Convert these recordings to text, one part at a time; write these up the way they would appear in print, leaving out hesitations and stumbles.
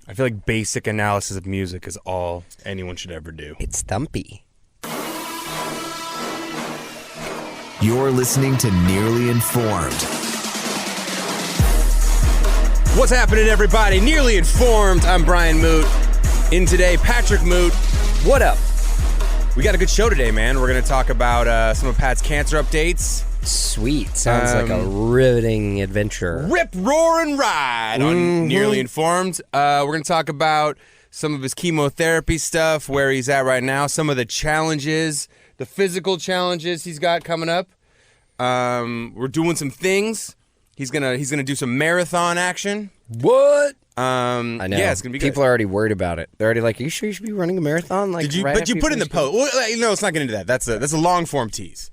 I feel like basic analysis of music is all anyone should ever do. It's thumpy. You're listening to Nearly Informed. What's happening, everybody? Nearly Informed. I'm Brian Moote. In today, Patrick Moote. What up? We got a good show today, man. We're going to talk about some of Pat's cancer updates. Sweet. Sounds like a riveting adventure. Rip, roar, and ride on Nearly Informed. We're going to talk about some of his chemotherapy stuff, where he's at right now, some of the challenges, the physical challenges he's got coming up. We're doing some things. He's gonna do some marathon action. What? I know. Yeah, it's gonna be good. People are already worried about it. They're already like, "Are you sure you should be running a marathon?" Like, Did you? right But you after put in the finish post. Well, no, let's not get into that. That's a long form tease.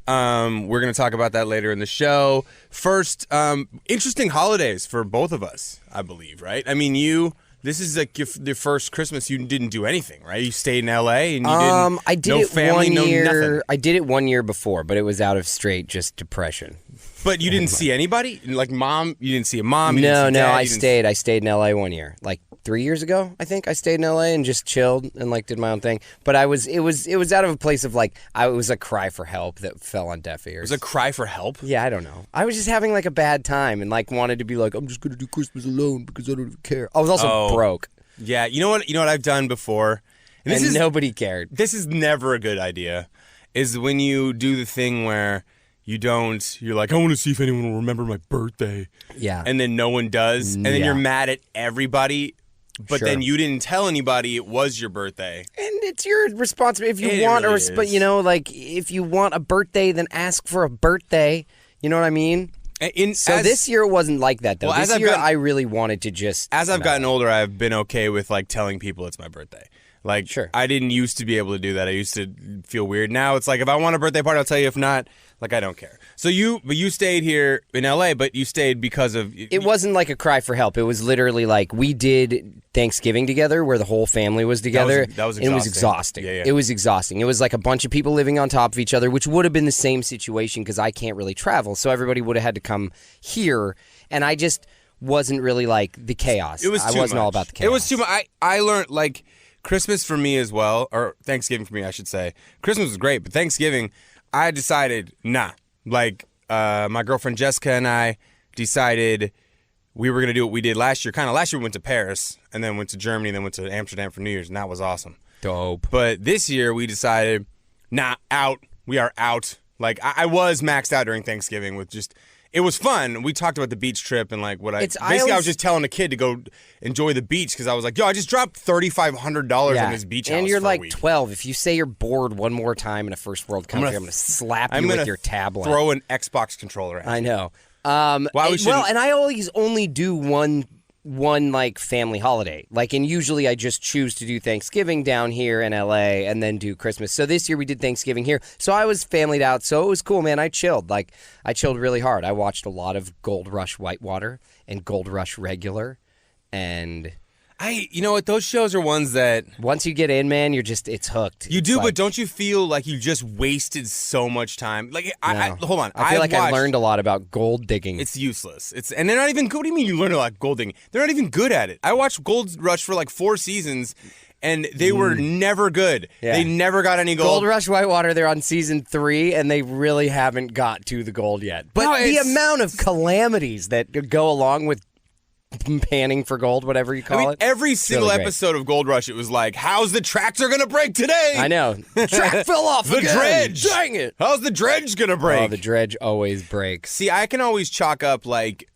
We're gonna talk about that later in the show. First, interesting holidays for both of us, I believe. Right? I mean, this is like your first Christmas. You didn't do anything, right? You stayed in L.A. and you didn't. I did no it family, one year. no nothing. I did it 1 year before, but it was out of straight just depression. But you didn't see anybody? Like mom? You didn't see a mom? You No, didn't see dad, I you didn't stayed. I stayed in L.A. 1 year, like 3 years ago. I think I stayed in L.A. and just chilled and like did my own thing. But it was out of a place of like it was a cry for help that fell on deaf ears. It was a cry for help? Yeah, I don't know. I was just having like a bad time and like wanted to be like, I'm just gonna do Christmas alone because I don't even care. I was also broke. Yeah, you know what I've done before? And nobody cared. This is never a good idea, is when you do the thing where you're like, I want to see if anyone will remember my birthday. Yeah. And then no one does. And then you're mad at everybody, but Sure. then you didn't tell anybody it was your birthday. And it's your responsibility. If you It want really but is. like if you want a birthday, then ask for a birthday. You know what I mean? This year it wasn't like that though. Well, This year I really wanted to just. As I've gotten older, I've been okay with like telling people it's my birthday. Like, Sure. I didn't used to be able to do that. I used to feel weird. Now it's like, if I want a birthday party, I'll tell you. If not, like, I don't care. So you stayed here in L.A., but you stayed because of... It wasn't like a cry for help. It was literally like we did Thanksgiving together where the whole family was together. That was and it was exhausting. Yeah. It was exhausting. It was like a bunch of people living on top of each other, which would have been the same situation because I can't really travel. So everybody would have had to come here, and I just wasn't really like the chaos. It was too I wasn't much. all about the chaos. It was too much. I learned, like, Christmas for me as well, or Thanksgiving for me, I should say. Christmas was great, but Thanksgiving, I decided, nah. Like, my girlfriend Jessica and I decided we were going to do what we did last year. Kind of last year we went to Paris, and then went to Germany, and then went to Amsterdam for New Year's, and that was awesome. Dope. But this year we decided, nah, out. We are out. Like, I was maxed out during Thanksgiving with just... It was fun. We talked about the beach trip and like what I was just telling a kid to go enjoy the beach because I was like, yo, I just dropped $3,500 on this beach house and you're for like a week. 12. If you say you're bored one more time in a first world country, I'm going to slap you with your tablet. Throw an Xbox controller at you. I know. And I always only do one like family holiday. Like, and usually I just choose to do Thanksgiving down here in LA and then do Christmas. So this year we did Thanksgiving here. So I was familyed out. So it was cool, man. I chilled. Like, I chilled really hard. I watched a lot of Gold Rush Whitewater and Gold Rush Regular. And you know what? Those shows are ones that once you get in, man, it's hooked. You do, but don't you feel like you just wasted so much time? Like, hold on. I feel like I learned a lot about gold digging. It's useless. And they're not even good. What do you mean you learned a lot of gold digging? They're not even good at it. I watched Gold Rush for like 4 seasons, and they were never good. Yeah. They never got any gold. Gold Rush Whitewater, they're on season 3, and they really haven't got to the gold yet. But the amount of calamities that go along with panning for gold, whatever you call it. Every single episode of Gold Rush, it was like, how's the tractor going to break today? I know. The track fell off The again. dredge. Dang it. How's the dredge going to break? Oh, the dredge always breaks. See, I can always chalk up, like,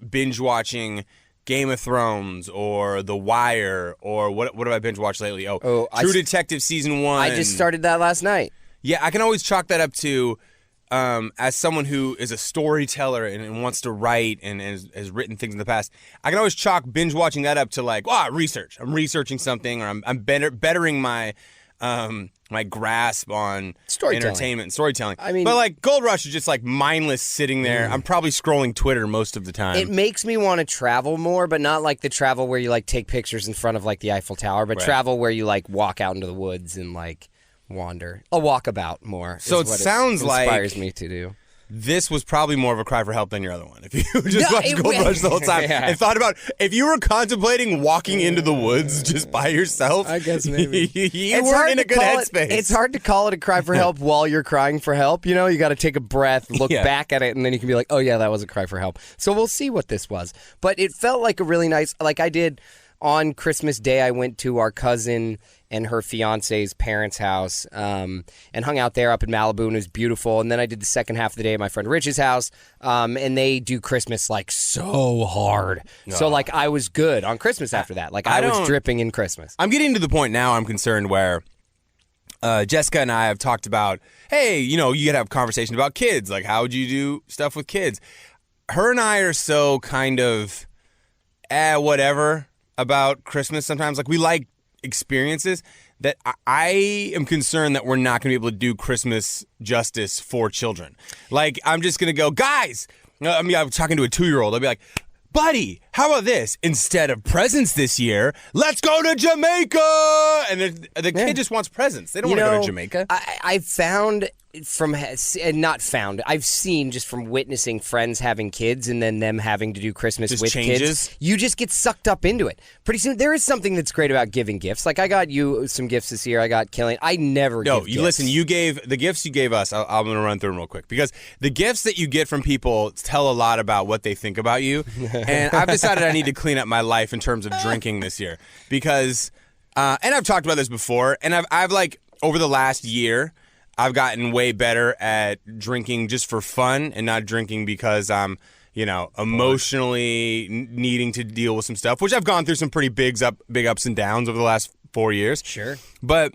binge watching Game of Thrones or The Wire or what have I binge watched lately? True Detective Season 1. I just started that last night. Yeah, I can always chalk that up to... as someone who is a storyteller and wants to write and has written things in the past, I can always chalk binge watching that up to like, research. I'm researching something, or I'm bettering my my grasp on entertainment and storytelling. I mean, but like Gold Rush is just like mindless sitting there. I'm probably scrolling Twitter most of the time. It makes me want to travel more, but not like the travel where you like take pictures in front of like the Eiffel Tower, but travel where you like walk out into the woods and like wander. A walkabout more. So it sounds like inspires me to do. this was probably more of a cry for help than your other one. If you just No, watched Gold Rush the whole time Yeah. and thought about if you were contemplating walking into the woods just by yourself, I guess maybe. you weren't in a good headspace. It's hard to call it a cry for help while you're crying for help. You know, you got to take a breath, look Yeah. back at it, and then you can be like, oh, yeah, that was a cry for help. So we'll see what this was. But it felt like a really nice, like I did on Christmas Day, I went to our cousin and her fiance's parents' house and hung out there up in Malibu, and it was beautiful. And then I did the second half of the day at my friend Rich's house, and they do Christmas like so hard. So like I was good on Christmas after that. Like I was dripping in Christmas. I'm getting to the point now I'm concerned where Jessica and I have talked about, hey, you know, you got to have conversation about kids. Like, how would you do stuff with kids? Her and I are so kind of whatever about Christmas sometimes. Like, we like experiences that I am concerned that we're not going to be able to do Christmas justice for children. Like, I'm just going to go, guys, I mean, I'm talking to a 2-year-old. I'll be like, buddy, how about this? Instead of presents this year, let's go to Jamaica. And the kid just wants presents. They don't want to go to Jamaica. I've found I've seen just from witnessing friends having kids and then them having to do Christmas Just with changes? kids. You just get sucked up into it. Pretty soon, there is something that's great about giving gifts. Like I got you some gifts this year. I got Killian. I never give gifts. Listen, you gave the gifts you gave us. I'm going to run through them real quick because the gifts that you get from people tell a lot about what they think about you. And I've decided I need to clean up my life in terms of drinking this year because, and I've talked about this before, and I've like over the last year, I've gotten way better at drinking just for fun and not drinking because I'm, you know, emotionally needing to deal with some stuff, which I've gone through some pretty big ups and downs over the last 4 years. Sure. But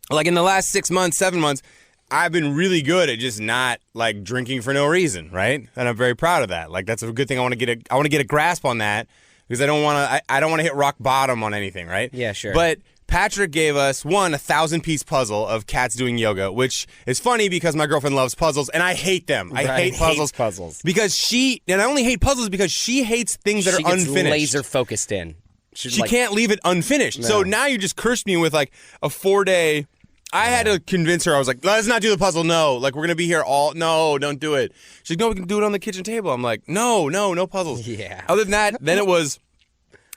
like in the last 6 months, 7 months, I've been really good at just not like drinking for no reason, right? And I'm very proud of that. Like that's a good thing. I want to get a grasp on that because I don't want to hit rock bottom on anything, right? Yeah, sure. But Patrick gave us a 1,000-piece puzzle of cats doing yoga, which is funny because my girlfriend loves puzzles and I hate them. I hate puzzles. Because and I only hate puzzles because she hates things that She are gets unfinished. laser focused in. She can't leave it unfinished. So now you just cursed me with like a 4-day. I had to convince her. I was like, let's not do the puzzle. No, like we're going to be here no, don't do it. She's like, no, we can do it on the kitchen table. I'm like, no puzzles. Yeah. Other than that, then it was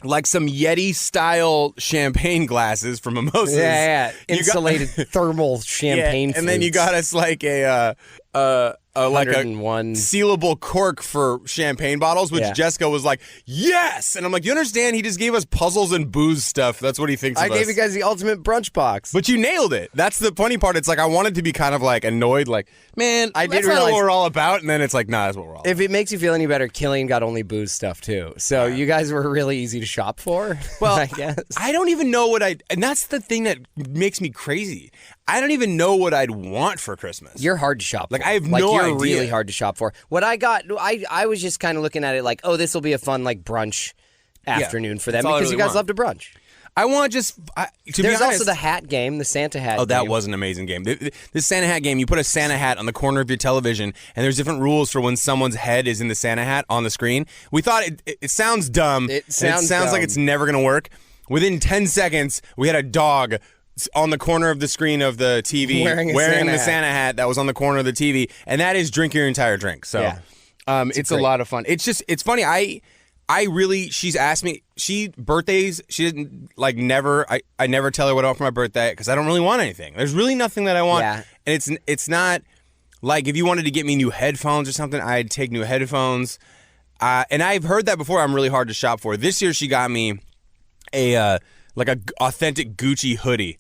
like some Yeti-style champagne glasses from Mimosas. Yeah. Insulated thermal champagne and then you got us like like a 101 sealable cork for champagne bottles, which Jessica was like, yes! And I'm like, you understand? He just gave us puzzles and booze stuff. That's what he thinks of us. I gave you guys the ultimate brunch box. But you nailed it. That's the funny part. It's like I wanted to be kind of like annoyed, like, man, that's not what we're all about. And then it's like, nah, that's what we're all about. If it makes you feel any better, Killian got only booze stuff too. So you guys were really easy to shop for. Well, I guess. I don't even know and that's the thing that makes me crazy. I don't even know what I'd want for Christmas. You're hard to shop for. Like, I have no idea. You're idea. really hard to shop for. What I got, I was just kind of looking at it like, oh, this will be a fun like brunch afternoon for them that's all I because you really guys want. love to brunch. I want to There's be honest, also the hat game, the Santa hat Oh, that game. was an amazing game. This Santa hat game, you put a Santa hat on the corner of your television, and there's different rules for when someone's head is in the Santa hat on the screen. We thought it sounds dumb. It sounds like dumb. it's never going to work. Within 10 seconds, we had a dog on the corner of the screen of the TV Wearing the Santa hat that was on the corner of the TV, and that is drink your entire drink. So it's a lot of fun. It's funny. I really, she's asked me, birthdays, she didn't, like, never, I never tell her what I want for my birthday because I don't really want anything. There's really nothing that I want. Yeah. And it's not, like, if you wanted to get me new headphones or something, I'd take new headphones. And I've heard that before, I'm really hard to shop for. This year she got me a authentic Gucci hoodie.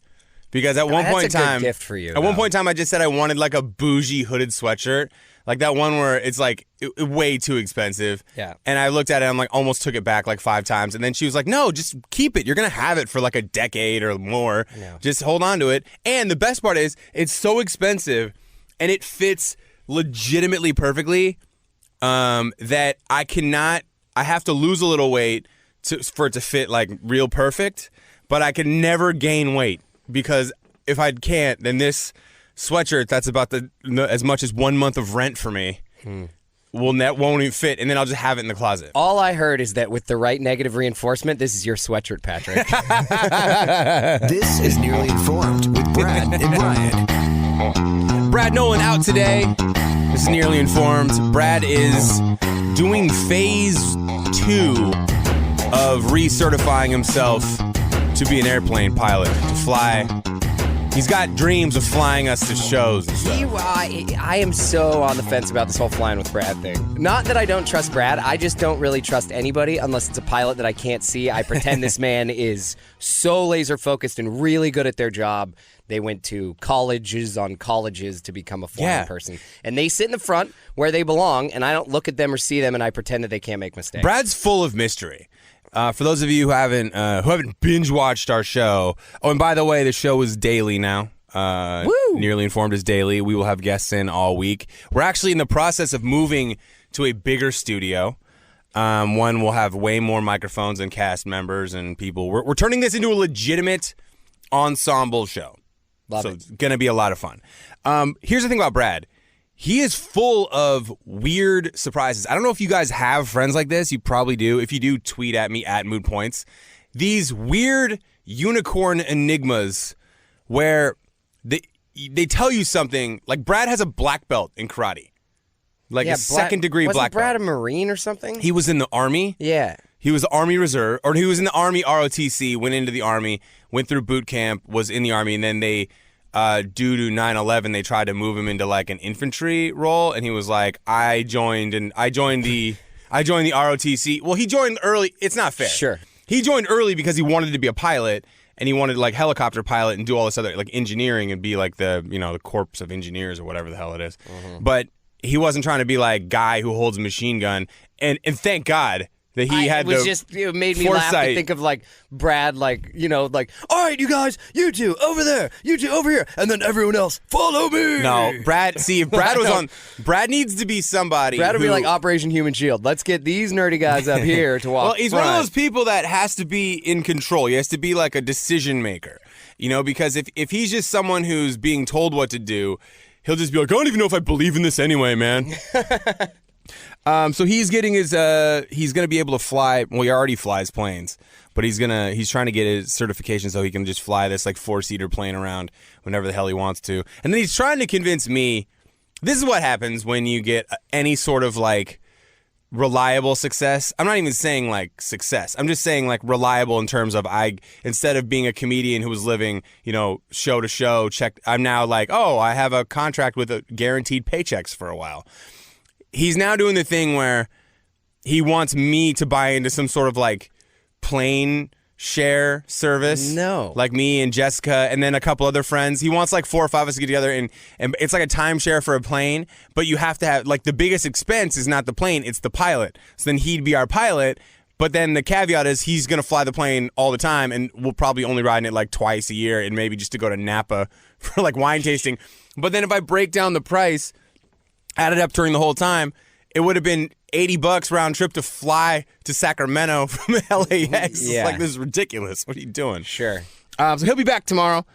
Because at one point in time, that's a good gift for you. At one point in time, I just said I wanted like a bougie hooded sweatshirt, like that one where it's like way too expensive. Yeah. And I looked at it, and I'm like, almost took it back like 5 times, and then she was like, "No, just keep it. You're gonna have it for like a decade or more. Yeah. Just hold on to it." And the best part is, it's so expensive, and it fits legitimately perfectly. That I have to lose a little weight for it to fit like real perfect, but I can never gain weight. Because if I can't, then this sweatshirt that's about as much as 1 month of rent for me won't even fit, and then I'll just have it in the closet. All I heard is that with the right negative reinforcement, this is your sweatshirt, Patrick. This is Nearly Informed with Brad and Brian. Brad Nolan out today. This is Nearly Informed. Brad is doing phase 2 of recertifying himself to be an airplane pilot, to fly. He's got dreams of flying us to shows and stuff. I am so on the fence about this whole flying with Brad thing. Not that I don't trust Brad. I just don't really trust anybody unless it's a pilot that I can't see. I pretend this man is so laser focused and really good at their job. They went to colleges on colleges to become a flying person. And they sit in the front where they belong, and I don't look at them or see them, and I pretend that they can't make mistakes. Brad's full of mystery. For those of you who haven't binge watched our show, oh, and by the way, the show is daily now. Nearly Informed is daily. We will have guests in all week. We're actually in the process of moving to a bigger studio. One will have way more microphones and cast members and people. We're turning this into a legitimate ensemble show. Love it. It's going to be a lot of fun. Here's the thing about Brad. He is full of weird surprises. I don't know if you guys have friends like this. You probably do. If you do, tweet at me at Moote Points. These weird unicorn enigmas where they tell you something. Like Brad has a black belt in karate. Like a second-degree black belt. Wasn't Brad a Marine or something? He was in the Army. Yeah. He was Army Reserve, or he was in the Army ROTC, went into the Army, went through boot camp, was in the Army, and then they... due to 9/11, they tried to move him into like an infantry role, and he was like, I joined the ROTC. Well, he joined early. It's not fair. Sure. He joined early because he wanted to be a pilot, and he wanted like helicopter pilot and do all this other like engineering and be like the corps of engineers or whatever the hell it is. Mm-hmm. But he wasn't trying to be like guy who holds a machine gun. And thank God that he had it made me laugh to think of like Brad, like, all right, you guys, you two over there, you two over here, and then everyone else, follow me. No, Brad, see, if Brad was on, Brad needs to be somebody. Brad would be like Operation Human Shield. Let's get these nerdy guys up here to walk. Well, he's one of those people that has to be in control. He has to be like a decision maker, because if he's just someone who's being told what to do, he'll just be like, I don't even know if I believe in this anyway, man. So he's getting he's going to be able to fly. Well, he already flies planes, but he's trying to get his certification so he can just fly this like 4-seater plane around whenever the hell he wants to. And then he's trying to convince me, this is what happens when you get any sort of like reliable success. I'm not even saying like success. I'm just saying like reliable in terms of instead of being a comedian who was living, show to show, I'm now like, oh, I have a contract with guaranteed paychecks for a while. He's now doing the thing where he wants me to buy into some sort of like plane share service. No. Like me and Jessica and then a couple other friends. He wants like 4 or 5 of us to get together and it's like a timeshare for a plane, but you have to have like the biggest expense is not the plane, it's the pilot. So then he'd be our pilot, but then the caveat is he's going to fly the plane all the time and we'll probably only ride in it like twice a year and maybe just to go to Napa for like wine tasting. But then if I break down the price, added up during the whole time, it would have been $80 round trip to fly to Sacramento from LAX. Yeah. Like, this is ridiculous. What are you doing? Sure. So he'll be back tomorrow.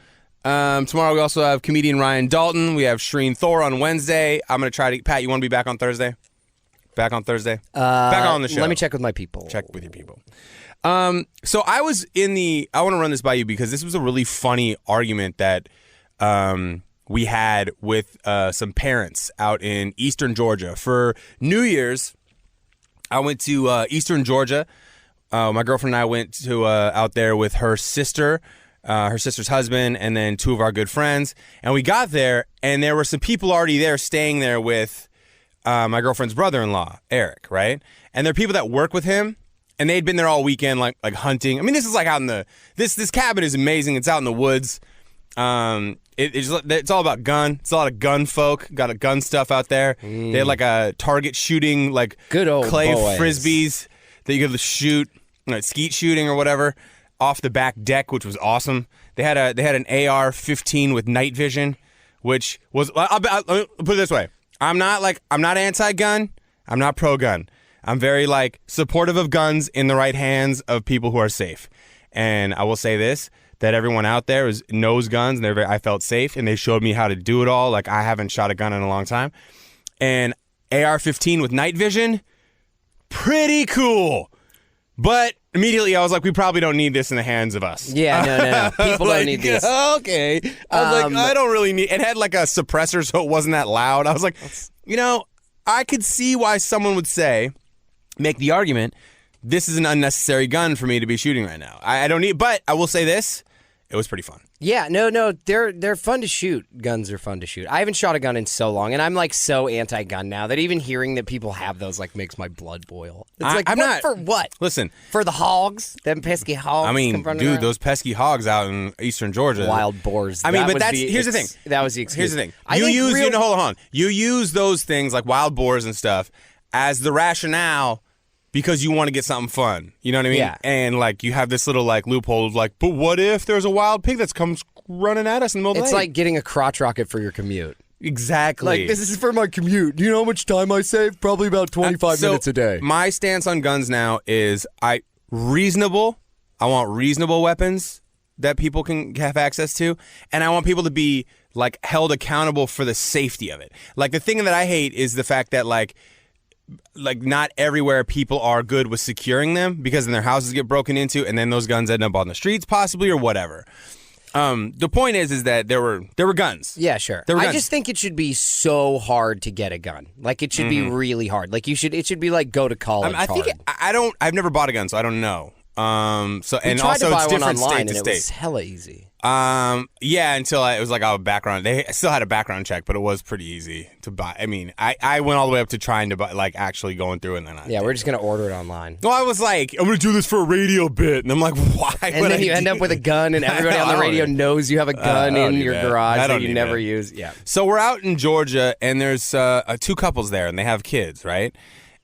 Tomorrow we also have comedian Ryan Dalton. We have Shreen Thor on Wednesday. I'm going to try to... Pat, you want to be back on Thursday? Back on Thursday? Back on the show. Let me check with my people. Check with your people. So I was I want to run this by you because this was a really funny argument that... we had with some parents out in Eastern Georgia. For New Year's, I went to Eastern Georgia. My girlfriend and I went to out there with her sister's husband, and then 2 of our good friends. And we got there, and there were some people already there staying there with my girlfriend's brother-in-law, Eric, right? And there are people that work with him, and they'd been there all weekend, like hunting. I mean, this is like out in this cabin is amazing. It's out in the woods. It's all about gun. It's a lot of gun folk. Got a gun stuff out there. They had like a target shooting, like good old clay boys. frisbees that you could shoot, skeet shooting or whatever, off the back deck, which was awesome. They had an AR-15 with night vision, which was. I'll put it this way: I'm not anti-gun. I'm not pro-gun. I'm very like supportive of guns in the right hands of people who are safe. And I will say this. That everyone out there knows guns, and I felt safe, and they showed me how to do it all. Like, I haven't shot a gun in a long time. And AR-15 with night vision, pretty cool. But immediately I was like, we probably don't need this in the hands of us. Yeah, no. People don't need this. Okay. I was like, I don't really need... It had like a suppressor, so it wasn't that loud. I was like, you know, I could see why someone would make the argument, this is an unnecessary gun for me to be shooting right now. I don't need, but I will say this, it was pretty fun. Yeah, no, they're fun to shoot. Guns are fun to shoot. I haven't shot a gun in so long, and I'm like so anti-gun now that even hearing that people have those like makes my blood boil. It's like, I'm what, not for what? Listen, For the hogs, them pesky hogs. I mean, come running dude, around? those pesky hogs out in eastern Georgia, Wild boars. I mean, That but was here's the thing. That was the excuse. Here's the thing. I think Hold on. You use those things like wild boars and stuff as the rationale because you want to get something fun. You know what I mean? Yeah. And like you have this little like loophole of like, but what if there's a wild pig that comes running at us in the middle of the It's night? like getting a crotch rocket for your commute. Exactly. Like, this is for my commute. Do you know how much time I save? Probably about 25 minutes a day. My stance on guns now is I want reasonable weapons that people can have access to, and I want people to be like held accountable for the safety of it. Like the thing that I hate is the fact that like not everywhere people are good with securing them because then their houses get broken into and then those guns end up on the streets possibly or whatever. The point is that there were guns. Yeah, sure. There were I guns. just think it should be so hard to get a gun. Like, it should be really hard. Like, it should be like go to college I think hard. I've never bought a gun, so I don't know. So We and tried also to buy it's one different online, state and to it state. was hella easy. Yeah, until it was like a background. They still had a background check, but it was pretty easy to buy. I mean, I went all the way up to trying to buy, like actually going through, and then Yeah, we're just going to order it online. Well, I was like, I'm gonna do this for a radio bit, and I'm like, why? And would then I you end do up with a this? gun, and everybody on the I don't radio need- knows you have a gun I don't in need your that. I garage don't that you need never that. use. Yeah. So we're out in Georgia, and there's two couples there, and they have kids, right?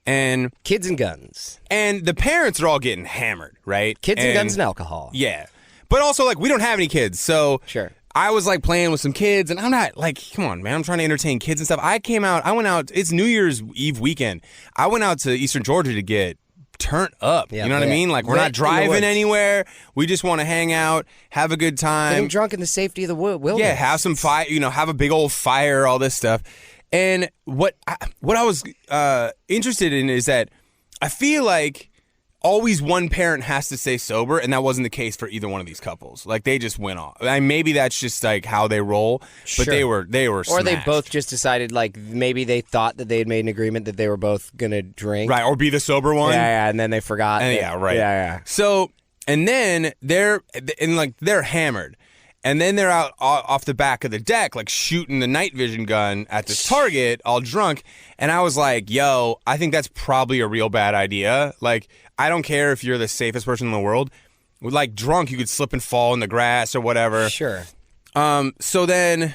And Kids and guns. the parents are all getting hammered, right? Kids and guns and alcohol. Yeah. But also, like, we don't have any kids, so Sure. I was, like, playing with some kids, and I'm not, like, come on, man, I'm trying to entertain kids and stuff. I went out, it's New Year's Eve weekend. I went out to Eastern Georgia to get turned up. Yeah, you know what I lit. mean? Like, we're Lit not in the driving woods. anywhere. We just want to hang out, have a good time. Getting drunk in the safety of the wilderness. Yeah, have some fire, have a big old fire, all this stuff. And what I was interested in is that I feel like always one parent has to stay sober, and that wasn't the case for either one of these couples. Like, they just went off. I mean, maybe that's just like how they roll, but Sure. they were Or they smashed. both just decided, like, maybe they thought that they had made an agreement that they were both going to drink. right, or be the sober one. Yeah, and then they forgot. And that- yeah, right. Yeah. So, and then they're hammered. And then they're out off the back of the deck, like shooting the night vision gun at this target, all drunk. And I was like, yo, I think that's probably a real bad idea. Like, I don't care if you're the safest person in the world. Like, drunk, you could slip and fall in the grass or whatever. Sure. So then...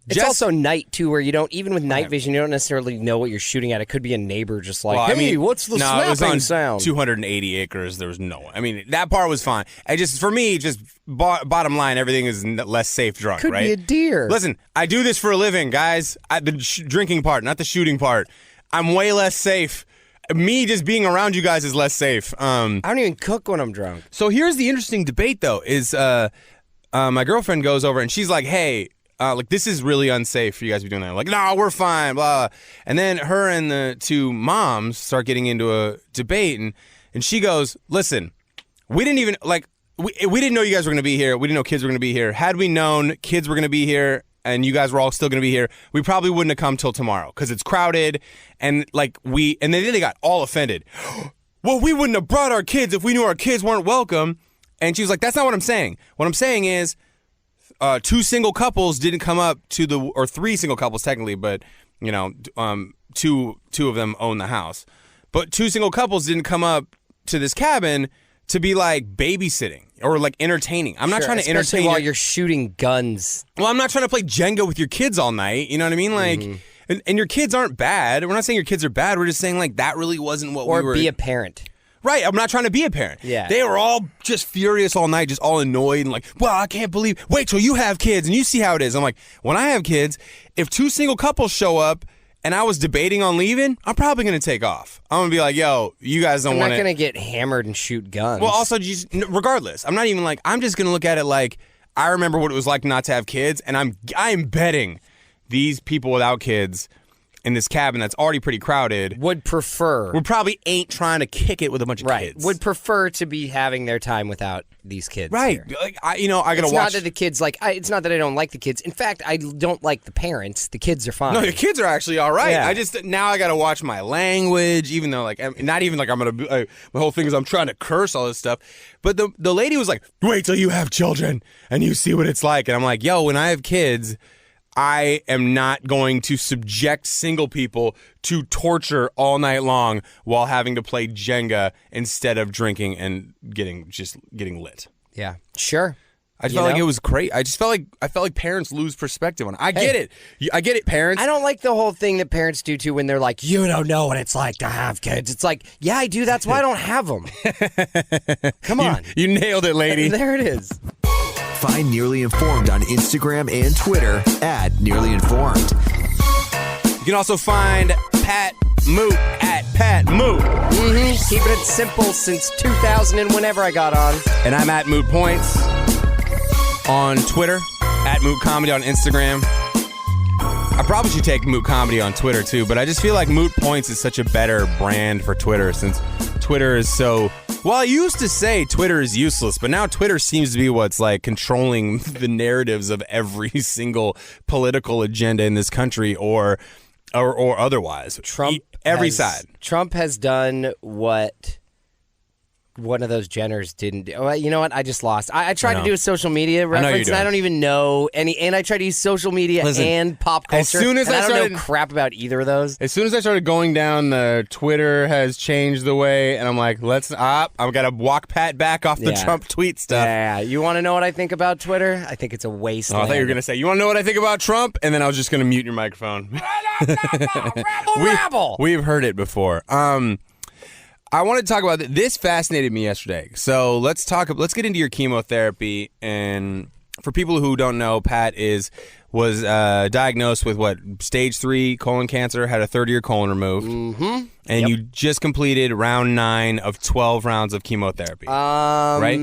It's also night, too, where you don't, even with night vision, you don't necessarily know what you're shooting at. It could be a neighbor just like, Well, I hey, mean, what's the no, it was snapping on sound? 280 acres. There was no one. I mean, that part was fine. I just, for me, bottom line, everything is less safe drunk, Could right? be a deer. Listen, I do this for a living, guys. The drinking part, not the shooting part. I'm way less safe. Me just being around you guys is less safe. I don't even cook when I'm drunk. So here's the interesting debate, though, is my girlfriend goes over and she's like, hey, like, this is really unsafe for you guys to be doing that. I'm like, no, we're fine, blah, blah. And then her and the two moms start getting into a debate, and she goes, listen, we didn't even, like, we didn't know you guys were going to be here. We didn't know kids were going to be here. Had we known kids were going to be here and you guys were all still going to be here, we probably wouldn't have come till tomorrow because it's crowded. And, like, and then they got all offended. Well, we wouldn't have brought our kids if we knew our kids weren't welcome. And she was like, that's not what I'm saying. What I'm saying is, two single couples didn't come up or three single couples technically, but two of them own the house. But two single couples didn't come up to this cabin to be like babysitting or like entertaining. I'm not trying to Especially entertain while you're shooting guns. Well, I'm not trying to play Jenga with your kids all night. You know what I mean? Like, and your kids aren't bad. We're not saying your kids are bad. We're just saying like that really wasn't what Or we were. be a parent. Right, I'm not trying to be a parent. Yeah. They were all just furious all night, just all annoyed and like, well, I can't believe, wait till you have kids and you see how it is. I'm like, when I have kids, if two single couples show up and I was debating on leaving, I'm probably going to take off. I'm going to be like, yo, you guys don't I'm want not going to get hammered and shoot guns. Well, also, just regardless, I'm not even like, I'm just going to look at it like, I remember what it was like not to have kids, and I'm betting these people without kids in this cabin that's already pretty crowded would prefer. we probably ain't trying to kick it with a bunch of kids. Would prefer to be having their time without these kids. Right. Here. Like I gotta It's watch. not that the kids it's not that I don't like the kids. In fact, I don't like the parents. The kids are fine. No, the kids are actually all right. Yeah. I just now I gotta watch my language, even though not even like I'm gonna. My whole thing is I'm trying to curse all this stuff. But the lady was like, "Wait till you have children and you see what it's like." And I'm like, "Yo, when I have kids, I am not going to subject single people to torture all night long while having to play Jenga instead of drinking and getting lit." Yeah. Sure. I just felt like it was great. I felt like parents lose perspective on it. I get it. I get it, parents. I don't like the whole thing that parents do too when they're like, "You don't know what it's like to have kids." It's like, yeah, I do. That's why I don't have them. Come on. You nailed it, lady. There it is. Find Nearly Informed on Instagram and Twitter @NearlyInformed. You can also find Pat Moote at Pat Moote. Keeping it simple since 2000 and whenever I got on. And I'm at Moot Points on Twitter, at Moot Comedy on Instagram. I probably should take Moot Comedy on Twitter too, but I just feel like Moot Points is such a better brand for Twitter since Twitter is so... Well, I used to say Twitter is useless, but now Twitter seems to be what's like controlling the narratives of every single political agenda in this country or otherwise. Every side. Trump has done what one of those Jenners didn't do. Well, you know what? I just lost. I tried to do a social media reference, and I don't even know any. And I tried to use social media and pop culture. As soon as I don't know crap about either of those. As soon as I started going down the Twitter has changed the way, and I'm like, I've got to walk Pat back off the Trump tweet stuff. Yeah. You want to know what I think about Twitter? I think it's a wasteland. I thought you were going to say, you want to know what I think about Trump? And then I was just going to mute your microphone. Rabble. We've heard it before. I want to talk about this. Fascinated me yesterday. So let's get into your chemotherapy. And for people who don't know, Pat was diagnosed with stage 3 colon cancer, had a third-year colon removed. Mm-hmm. And you just completed round 9 of 12 rounds of chemotherapy. Right?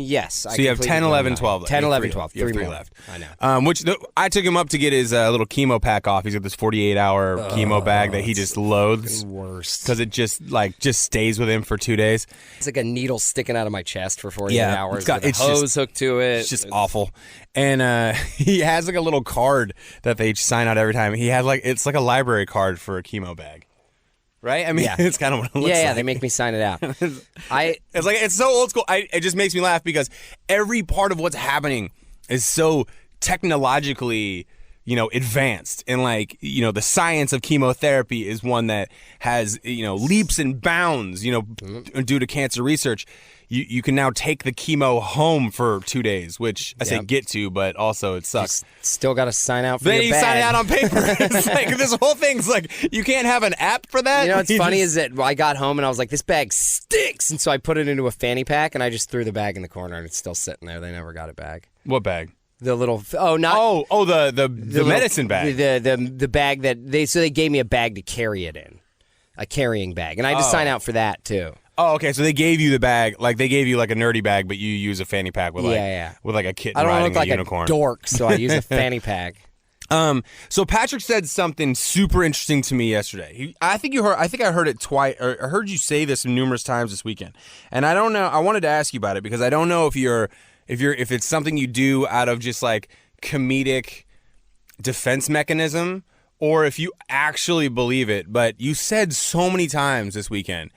Yes. So you have 10, 11, 12 left. 10, 11, 12. You have 3 more. left. I know. I took him up to get his little chemo pack off. He's got this 48-hour chemo bag that he just loathes. Worst. Because it just stays with him for 2 days. It's like a needle sticking out of my chest for 48 hours. It's with a hose hooked to it. It's just awful. And he has like a little card that they sign out every time. He has it's like a library card for a chemo bag. Right? I mean, it's kind of what it looks like. Yeah, they make me sign it out. It's so old school. It just makes me laugh because every part of what's happening is so technologically, advanced. And the science of chemotherapy is one that has, leaps and bounds, due to cancer research. You can now take the chemo home for 2 days, which I say get to, but also it sucks. Still got to sign out for then your bag. Sign it out on paper. It's like this whole thing's like you can't have an app for that. What's funny is that I got home and I was like, this bag stinks, and so I put it into a fanny pack and I just threw the bag in the corner and it's still sitting there. They never got it back. What bag? The little the medicine bag. The bag that they gave me a bag to carry it in, a carrying bag, and I had to sign out for that too. Oh, okay. So they gave you the bag, they gave you like a nerdy bag, but you use a fanny pack with with like a kitten riding look like a unicorn. A dork, so I use a fanny pack. So Patrick said something super interesting to me yesterday. I think I heard it twice, or I heard you say this numerous times this weekend, and I don't know. I wanted to ask you about it because I don't know if it's something you do out of just like comedic defense mechanism, or if you actually believe it. But you said so many times this weekend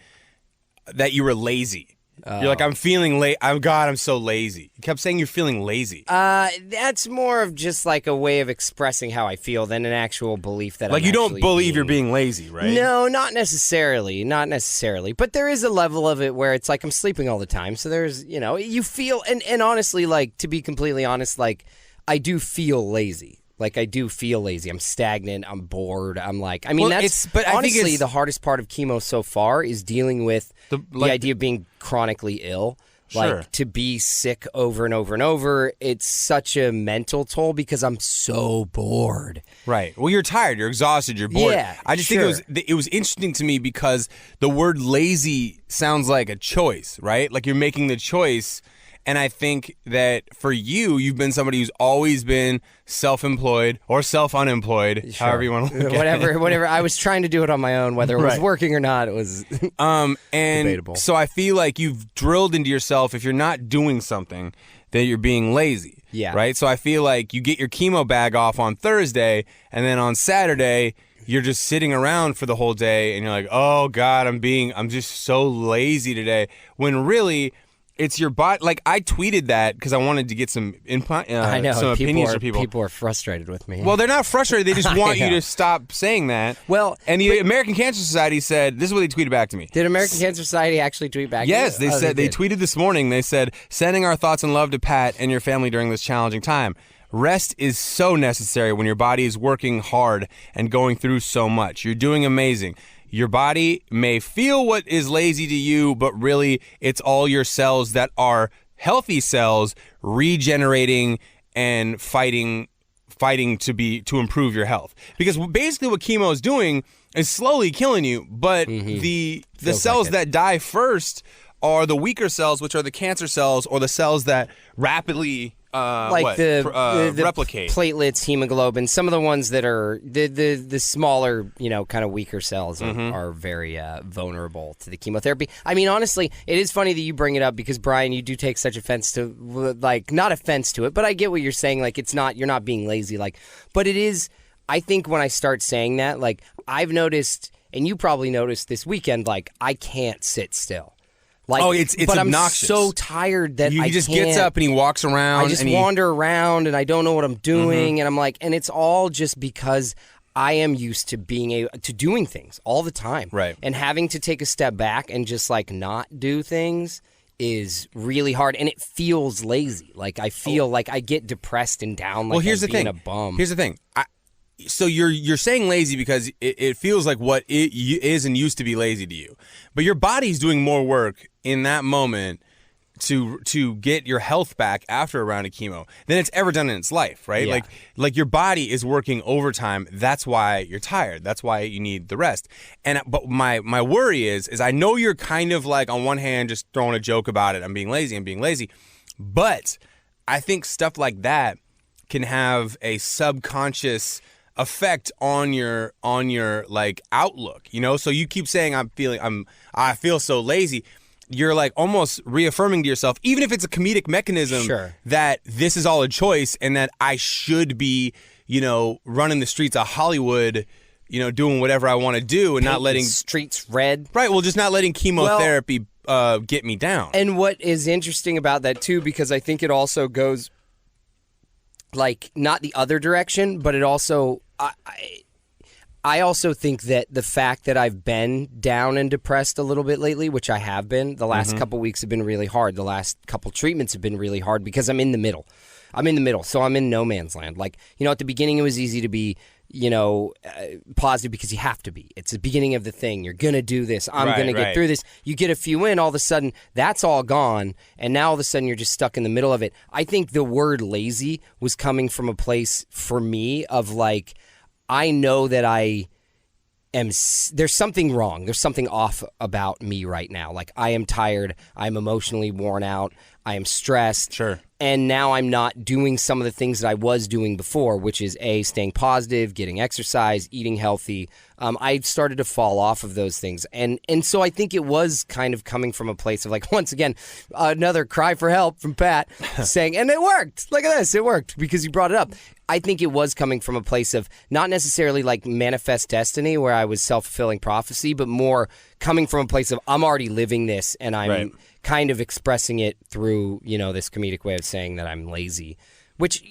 that you were lazy. You're like, I'm feeling late. I'm so lazy. You kept saying you're feeling lazy. That's more of just like a way of expressing how I feel than an actual belief that you don't believe you're being lazy, right? No, not necessarily. Not necessarily. But there is a level of it where it's like I'm sleeping all the time. So there's, you feel, and honestly, to be completely honest, I do feel lazy. I do feel lazy. I'm stagnant. I'm bored. I'm honestly, the hardest part of chemo so far is dealing with the idea of being chronically ill. Sure. To be sick over and over and over, it's such a mental toll because I'm so bored. Right. Well, you're tired. You're exhausted. You're bored. Yeah, I just think it was interesting to me because the word lazy sounds like a choice, right? Like you're making the choice. And I think that for you, you've been somebody who's always been self-employed or self-unemployed, however you want to look at it. Whatever. I was trying to do it on my own, whether it was working or not. It was and debatable. So I feel like you've drilled into yourself, if you're not doing something, that you're being lazy. Yeah. Right? So I feel like you get your chemo bag off on Thursday, and then on Saturday, you're just sitting around for the whole day, and you're like, oh, God, I'm just so lazy today. When really, it's your body. Like, I tweeted that because I wanted to get some input, I know. some opinions from people. People are frustrated with me. Well, they're not frustrated. They just want you to stop saying that. Well, and the American Cancer Society said, this is what they tweeted back to me. Did American Cancer Society actually tweet back? Yes, to you? they said they tweeted this morning. They said, sending our thoughts and love to Pat and your family during this challenging time. Rest is so necessary when your body is working hard and going through so much. You're doing amazing. Your body may feel what is lazy to you, but really it's all your cells that are healthy cells regenerating and fighting to improve your health. Because basically what chemo is doing is slowly killing you, but the cells that die first are the weaker cells, which are the cancer cells or the cells that rapidly the replicate. Platelets, hemoglobin, some of the ones that are the smaller, kind of weaker cells are very vulnerable to the chemotherapy. I mean, honestly, it is funny that you bring it up because, Brian, you do take such offense to, not offense to it, but I get what you're saying. Like, you're not being lazy. But it is, I think when I start saying that, I've noticed, and you probably noticed this weekend, I can't sit still. It's but obnoxious. I'm so tired that he just can't. gets up and he walks around. I just wander around and I don't know what I'm doing, and I'm and it's all just because I am used to being to doing things all the time, right? And having to take a step back and just not do things is really hard, and it feels lazy. I feel like I get depressed and down. Here's the thing. A bum. Here's the thing. So you're saying lazy because it feels like what it is and used to be lazy to you, but your body's doing more work in that moment to get your health back after a round of chemo than it's ever done in its life, right? Yeah. Like your body is working overtime. That's why you're tired. That's why you need the rest. But my worry is I know you're kind of on one hand just throwing a joke about it. I'm being lazy, but I think stuff like that can have a subconscious effect on your outlook, so you keep saying I feel so lazy. You're almost reaffirming to yourself, even if it's a comedic mechanism, that this is all a choice and that I should be running the streets of Hollywood, doing whatever I want to do and not letting streets red, right? Well, just not letting chemotherapy get me down. And what is interesting about that too, because I think it also goes not the other direction, but it also I also think that the fact that I've been down and depressed a little bit lately, which I have been, the last couple weeks have been really hard. The last couple treatments have been really hard because I'm in the middle. So I'm in no man's land. At the beginning it was easy to be, positive because you have to be. It's the beginning of the thing. You're going to do this. I'm going to get through this. You get a few in, all of a sudden, that's all gone. And now all of a sudden, you're just stuck in the middle of it. I think the word lazy was coming from a place for me of I know that there's something wrong. There's something off about me right now. I am tired. I'm emotionally worn out. I am stressed. Sure. And now I'm not doing some of the things that I was doing before, which is staying positive, getting exercise, eating healthy. I started to fall off of those things. And so I think it was kind of coming from a place of once again, another cry for help from Pat saying, and it worked. Look at this. It worked because you brought it up. I think it was coming from a place of not necessarily manifest destiny where I was self-fulfilling prophecy, but more coming from a place of I'm already living this and I'm kind of expressing it through, this comedic way of saying that I'm lazy. Which,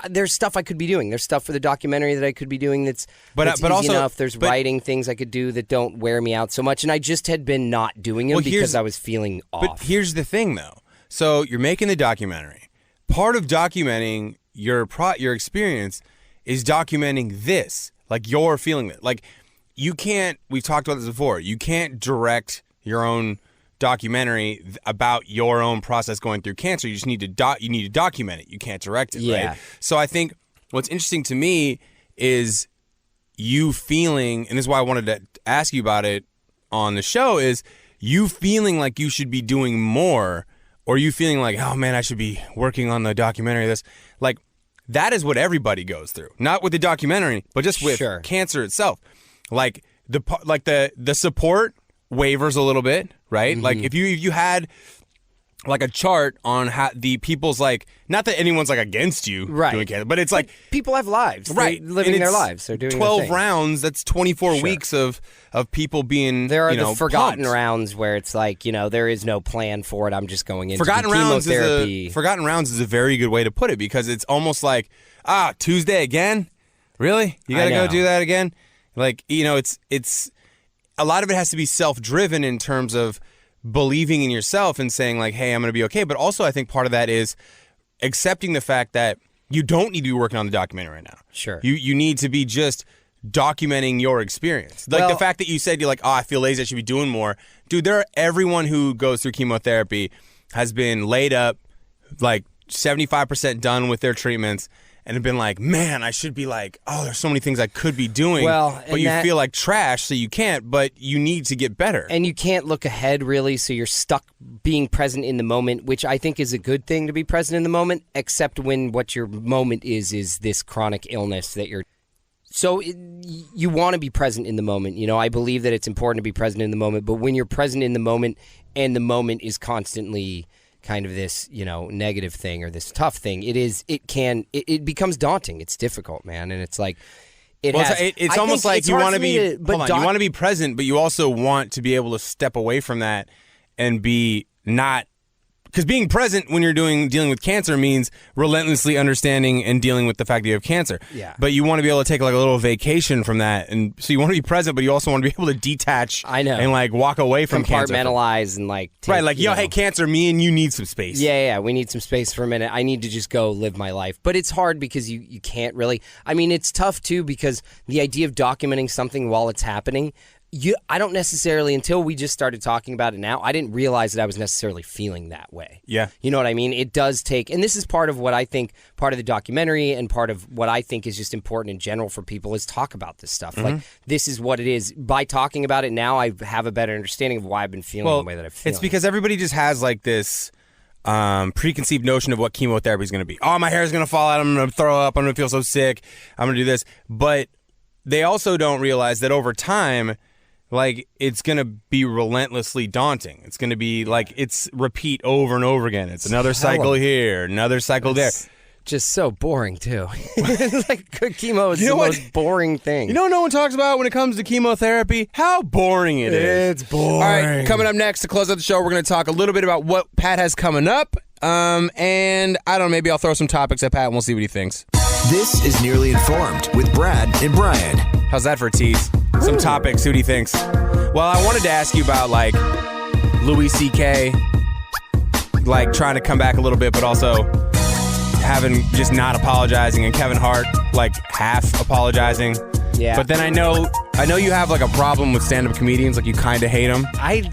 there's stuff I could be doing. There's stuff for the documentary that I could be doing that's easy also, enough. There's writing things I could do that don't wear me out so much. And I just had been not doing them because I was feeling off. But here's the thing, though. So you're making the documentary. Part of documenting your experience is documenting this. You're feeling it. You can't, we've talked about this before, you can't direct your own documentary about your own process going through cancer. You just need to document it. You can't direct it, right? So I think what's interesting to me is you feeling, and this is why I wanted to ask you about it on the show, is you feeling like you should be doing more or you feeling like, oh man, I should be working on the documentary, this, like, that is what everybody goes through. Not with the documentary, but just with cancer itself. Like the support wavers a little bit, right? Like if you had like a chart on how the people's, like, not that anyone's like against you doing cancer, but it's like people have lives, right? They're living their lives. They're doing 12 rounds. That's 24 weeks of people being. There are the forgotten pumped. rounds where it's like, there is no plan for it. I'm just going into forgotten chemotherapy. Forgotten rounds is a very good way to put it, because it's almost like, Tuesday again, really? You got to go do that again? Like, it's a lot of it has to be self-driven in terms of believing in yourself and saying like, hey, I'm going to be okay. But also I think part of that is accepting the fact that you don't need to be working on the documentary right now. Sure. You need to be just documenting your experience. Like the fact that you said you're like, I feel lazy, I should be doing more. Dude, everyone who goes through chemotherapy has been laid up, like 75% done with their treatments, and have been like, man, I should be like, there's so many things I could be doing. But you feel like trash, so you can't, but you need to get better. And you can't look ahead, really, so you're stuck being present in the moment, which I think is a good thing, to be present in the moment, except when what your moment is this chronic illness that you're... So you want to be present in the moment. I believe that it's important to be present in the moment, but when you're present in the moment and the moment is constantly kind of this, negative thing or this tough thing, it becomes daunting. It's difficult, man. And it's like, it's almost like you want to be, you want to be present, but you also want to be able to step away from that and be not, because being present when you're dealing with cancer means relentlessly understanding and dealing with the fact that you have cancer. Yeah. But you want to be able to take like a little vacation from that, and so you want to be present, but you also want to be able to detach. I know. And like walk away from cancer. Compartmentalize and like take, right, like hey, cancer, me and you need some space. Yeah, we need some space for a minute. I need to just go live my life. But it's hard because you can't really. I mean, it's tough too because the idea of documenting something while it's happening. I don't necessarily, until we just started talking about it now, I didn't realize that I was necessarily feeling that way. Yeah. You know what I mean? It does take, and this is part of what I think, part of the documentary and part of what I think is just important in general for people is talk about this stuff. Like, this is what it is. By talking about it now, I have a better understanding of why I've been feeling the way that I feel. It's because everybody just has like this preconceived notion of what chemotherapy is going to be. Oh, my hair is going to fall out. I'm going to throw up. I'm going to feel so sick. I'm going to do this. But they also don't realize that over time, like, it's going to be relentlessly daunting. It's going to be like, it's repeat over and over again. It's another cycle here, another cycle there. Just so boring, too. Like, chemo is the most boring thing. You know what no one talks about when it comes to chemotherapy? How boring it is. It's boring. All right, coming up next to close out the show, we're going to talk a little bit about what Pat has coming up. And I don't know, maybe I'll throw some topics at Pat and we'll see what he thinks. This is Nearly Informed with Brad and Brian. How's that for a tease? Some topics, see what he thinks. Well, I wanted to ask you about, like, Louis C.K., like, trying to come back a little bit, but also having just not apologizing, and Kevin Hart, like, half apologizing. Yeah. But then I know you have, like, a problem with stand-up comedians, like, you kind of hate them.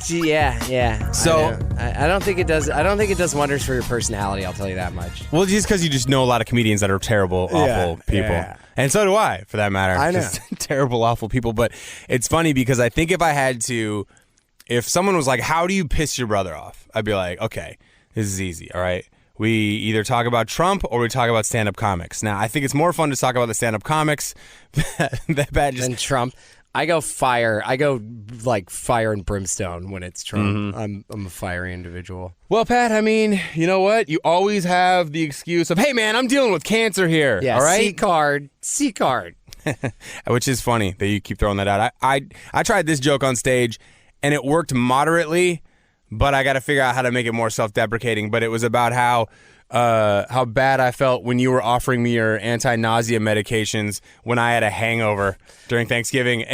Yeah. So I don't think it does. I don't think it does wonders for your personality. I'll tell you that much. Well, just because you just know a lot of comedians that are terrible, awful people. Yeah. And so do I, for that matter. I know. Just terrible, awful people. But it's funny because I think if someone was like, how do you piss your brother off? I'd be like, okay, this is easy, all right? We either talk about Trump or we talk about stand-up comics. Now, I think it's more fun to talk about the stand-up comics than Trump. I go like fire and brimstone when it's Trump. I'm a fiery individual. Well, Pat, I mean, you know what? You always have the excuse of, hey, man, I'm dealing with cancer here. Yeah, all right? C card. Which is funny that you keep throwing that out. I tried this joke on stage, and it worked moderately, but I got to figure out how to make it more self-deprecating. But it was about how bad I felt when you were offering me your anti-nausea medications when I had a hangover during Thanksgiving,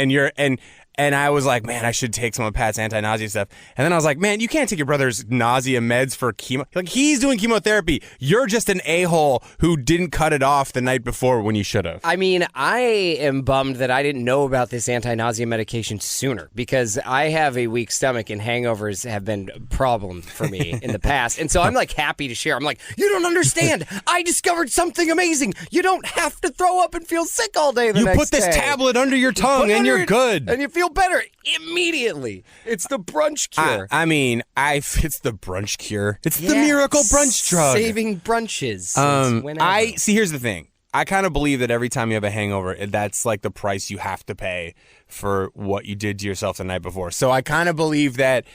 and I was like, man, I should take some of Pat's anti-nausea stuff. And then I was like, man, you can't take your brother's nausea meds for chemo. Like, he's doing chemotherapy. You're just an a-hole who didn't cut it off the night before when you should have. I mean, I am bummed that I didn't know about this anti-nausea medication sooner because I have a weak stomach and hangovers have been a problem for me in the past. And so I'm like happy to share. I'm like, you don't understand. I discovered something amazing. You don't have to throw up and feel sick all day the next day. You put this tablet under your tongue and you're good. And you feel better immediately. It's the brunch cure. It's the brunch cure. It's the miracle brunch drug. Saving brunches. since whenever. See, here's the thing. I kind of believe that every time you have a hangover, that's like the price you have to pay for what you did to yourself the night before. So I kind of believe that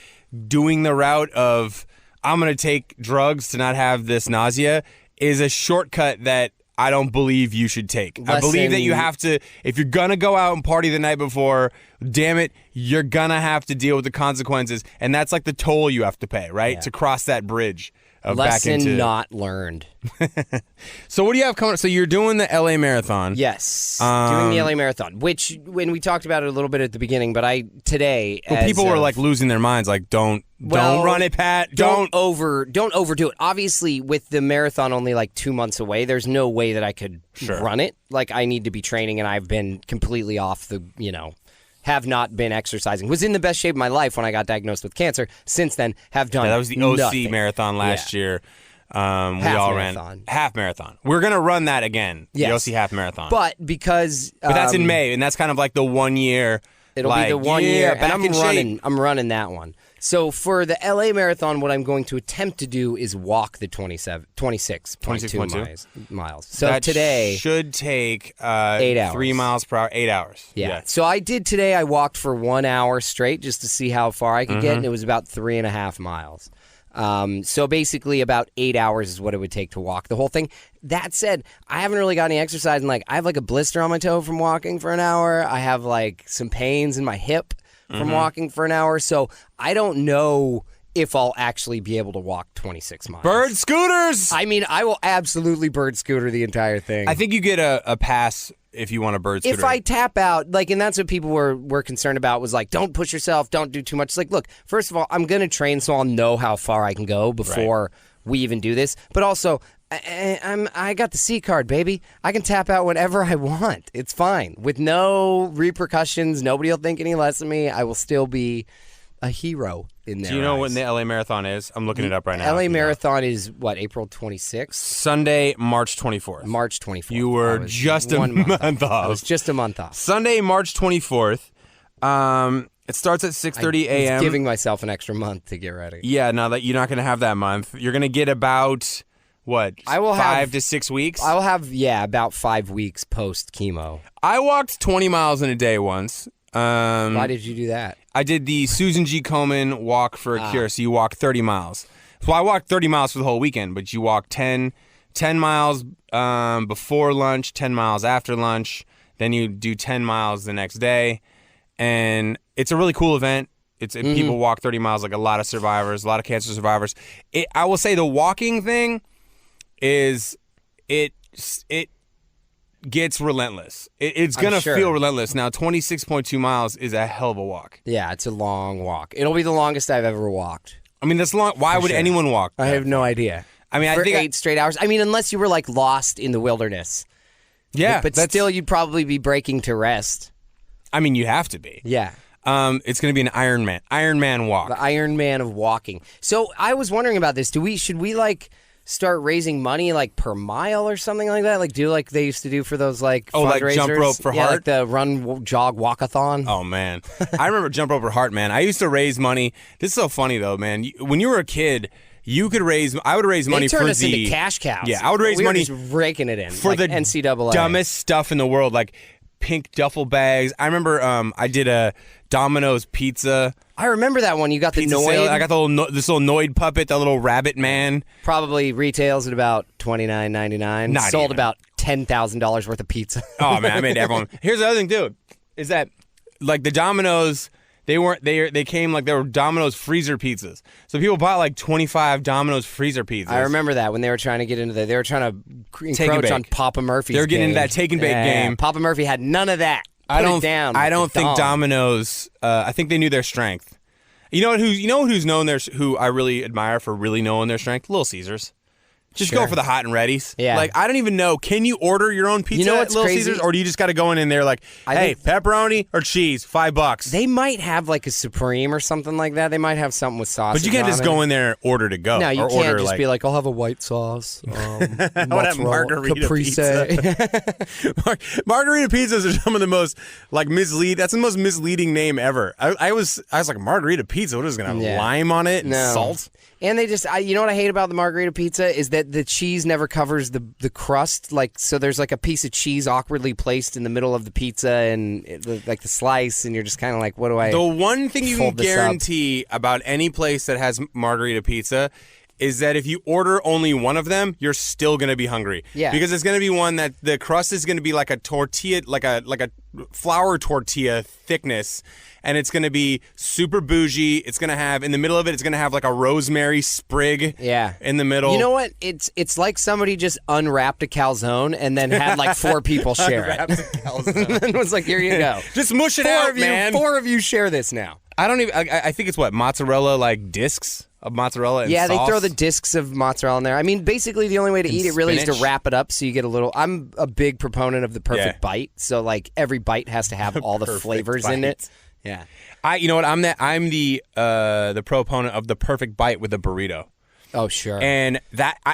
doing the route of I'm going to take drugs to not have this nausea is a shortcut that I don't believe you should take. I believe that you have to, if you're going to go out and party the night before, damn it, you're going to have to deal with the consequences. And that's like the toll you have to pay, right? Yeah. To cross that bridge. Lesson not learned. So what do you have coming up? So you're doing the LA Marathon. Yes, doing the LA Marathon, which when we talked about it a little bit at the beginning, but today people were like losing their minds, like don't run it, Pat. Don't overdo it. Obviously, with the marathon only like 2 months away, there's no way that I could run it. Like I need to be training, and I've been completely off the have not been exercising. Was in the best shape of my life when I got diagnosed with cancer. Since then, have done that was the OC nothing. marathon last year. We all marathon. ran half marathon. We're gonna run that again. Yes. The OC half marathon. But that's in May, and that's kind of like the 1 year. It'll be the 1 year, and shape. I'm running that one. So for the LA Marathon, what I'm going to attempt to do is walk the 26.2 miles. So that today should take 8 hours. 3 miles per hour, 8 hours. Yeah. So I did today. I walked for 1 hour straight just to see how far I could get, and it was about 3.5 miles. So basically about 8 hours is what it would take to walk the whole thing. That said, I haven't really got any exercise, and I have like a blister on my toe from walking for an hour. I have like some pains in my hip from walking for an hour. So I don't know if I'll actually be able to walk 26 miles. Bird scooters! I mean, I will absolutely bird scooter the entire thing. I think you get a pass if you want a bird scooter. If I tap out, and that's what people were concerned about, was like, don't push yourself, don't do too much. It's like, look, first of all, I'm going to train so I'll know how far I can go before we even do this. But also, I got the C card, baby. I can tap out whenever I want. It's fine. With no repercussions, nobody will think any less of me. I will still be a hero in there. Do you know when the LA Marathon is? I'm looking it up right now. LA Marathon is what, April 26th? Sunday, March 24th. March 24th. You were just a month off. I was just a month off. Sunday, March 24th. It starts at 6:30 a.m. I was giving myself an extra month to get ready. Yeah, now that you're not going to have that month. You're going to get about, I will 5 to 6 weeks? I will have, about 5 weeks post-chemo. I walked 20 miles in a day once. Why did you do that? I did the Susan G. Komen Walk for a Cure, so you walk 30 miles. So I walked 30 miles for the whole weekend, but you walk 10 miles before lunch, 10 miles after lunch, then you do 10 miles the next day, and it's a really cool event. People walk 30 miles, like a lot of survivors, a lot of cancer survivors. I will say the walking thing is it gets relentless. It's going to feel relentless. Now, 26.2 miles is a hell of a walk. Yeah, it's a long walk. It'll be the longest I've ever walked. I mean, that's long. Why would anyone walk that? I have no idea. I mean, for I think 8 straight hours. I mean, unless you were lost in the wilderness. Yeah. But still, you'd probably be breaking to rest. I mean, you have to be. Yeah. It's going to be an Ironman walk. The Iron Man of walking. So I was wondering about this. Should we start raising money per mile or something like that? Do like they used to do for those fundraisers? Like Jump Rope for Heart? Like the run, jog, walkathon. Oh, man. I remember Jump Rope for Heart, man. I used to raise money. This is so funny, though, man. When you were a kid, I would raise money for They turned us into cash cows. Yeah, I would raise money. We were just raking it in for the NCAA. dumbest stuff in the world, like pink duffel bags. I remember I did a Domino's pizza. I remember that one. You got the Noid. Noid. I got this little Noid puppet, that little rabbit man. Probably retails at about $29.99. Sold about $10,000 worth of pizza. Oh man, I made everyone. Here's the other thing, too, is that the Domino's, they came they were Domino's freezer pizzas. So people bought 25 Domino's freezer pizzas. I remember that when they were trying to get into they were trying to encroach on Papa Murphy's. They were getting into that take and bake game. Papa Murphy had none of that. I don't think Domino's. I think they knew their strength. You know who's known who I really admire for really knowing their strength? Little Caesars. Just Sure. go for the hot and readies. Yeah. Like, I don't even know. Can you order your own pizza know at what's Little crazy? Caesars? Or do you just got to go in there like, hey, pepperoni or cheese, $5? They might have like a Supreme or something like that. They might have something with sauce. But you can't just go in there and order to go. No, you or can't order, just like, be like, I'll have a white sauce. I would have margarita caprese. Margarita pizzas are some of the most like mislead. That's the most misleading name ever. I was like, margarita pizza. What is it gonna have lime on it and salt? And they just, you know what I hate about the margarita pizza is that the cheese never covers the crust. Like, so there's like a piece of cheese awkwardly placed in the middle of the pizza and like the slice, and you're just kind of like, what do I? The one thing you can fold this up? guarantee about any place that has margarita pizza is that if you order only one of them, you're still going to be hungry. Yeah. Because it's going to be one that the crust is going to be like a tortilla, like a flour tortilla thickness, and it's going to be super bougie. It's going to have, in the middle of it, it's going to have like a rosemary sprig in the middle. You know what? It's like somebody just unwrapped a calzone and then had like 4 people share it. And it was like, here you go. Just mush it out, man. 4 of you share this now. I don't even, I think it's what, mozzarella, like discs of mozzarella and Yeah, sauce? they throw the discs of mozzarella in there. I mean, basically the only way to eat it really is to spinach. wrap it up so you get a little. I'm a big proponent of the perfect bite. So like every bite has to have all the perfect flavors in it. Yeah. You know what? I'm the proponent of the perfect bite with a burrito. Oh, sure. And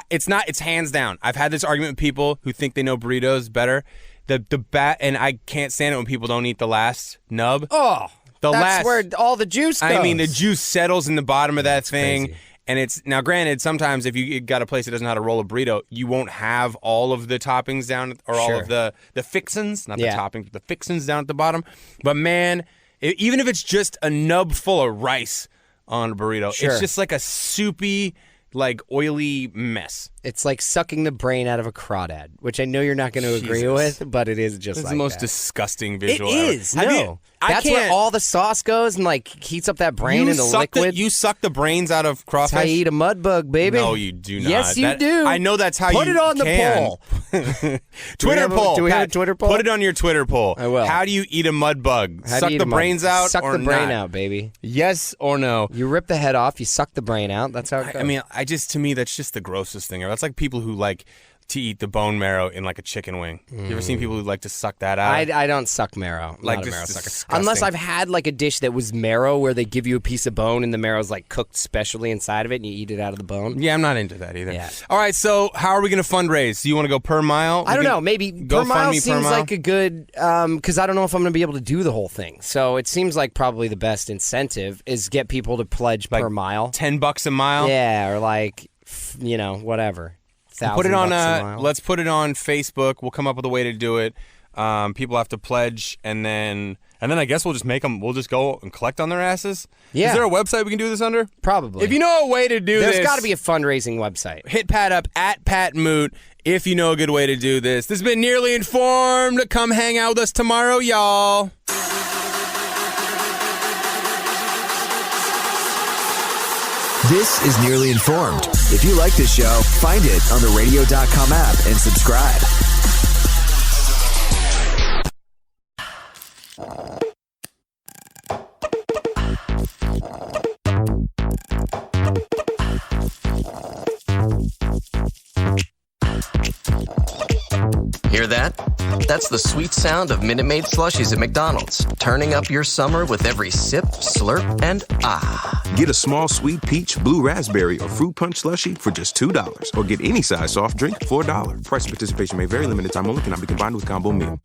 it's hands down. I've had this argument with people who think they know burritos better. And I can't stand it when people don't eat the last nub. Oh, that's where all the juice goes. I mean, the juice settles in the bottom of that thing. crazy. And it's now granted, sometimes if you got a place that doesn't know how to roll a burrito, you won't have all of the toppings down or all of the fixins, not the toppings, but the fixins down at the bottom. But man, even if it's just a nub full of rice on a burrito, it's just like a soupy, like oily mess. It's like sucking the brain out of a crawdad, which I know you're not going to agree with, but it is just It's like the most that. disgusting visual It ever. is. That's where all the sauce goes and like heats up that brain into liquid. You suck the brains out of crawfish. That's how you eat a mud bug, baby. No, you do not. Yes, you do. I know that's how Put you it on the can. poll. Twitter poll. Do we have a Pat, Twitter poll? Put it on your Twitter poll. I will. How do you eat a mud bug? How do Suck you eat the a mud- brains out Suck or the brain not? out, baby. Yes or no? You rip the head off, you suck the brain out. That's how it goes. I mean, to me, that's just the grossest thing ever. That's like people who like to eat the bone marrow in like a chicken wing. You ever seen people who like to suck that out? I don't suck marrow. Like, Not a just marrow sucker. disgusting. Unless I've had like a dish that was marrow where they give you a piece of bone and the marrow's like cooked specially inside of it and you eat it out of the bone. Yeah, I'm not into that either. Yeah. All right, so how are we going to fundraise? Do you want to go per mile? I don't know. Maybe per mile seems like a good, because I don't know if I'm going to be able to do the whole thing. So it seems like probably the best incentive is get people to pledge per mile. $10 a mile? Yeah, or like, whatever. Put it on. $1,000 a mile. Let's put it on Facebook. We'll come up with a way to do it. People have to pledge, and then I guess we'll just make them. We'll just go and collect on their asses. Yeah. Is there a website we can do this under? Probably. If you know a way to do this, There's got to be a fundraising website. hit Pat up at Pat Moote if you know a good way to do this. This has been Nearly Informed. Come hang out with us tomorrow, y'all. This is Nearly Informed. If you like this show, find it on the radio.com app and subscribe. Hear that? That's the sweet sound of Minute Maid slushies at McDonald's, turning up your summer with every sip, slurp, and ah. Get a small sweet peach, blue raspberry, or fruit punch slushie for just $2. Or get any size soft drink for $1. Price and participation may vary. Limited time only. Cannot be combined with combo meal.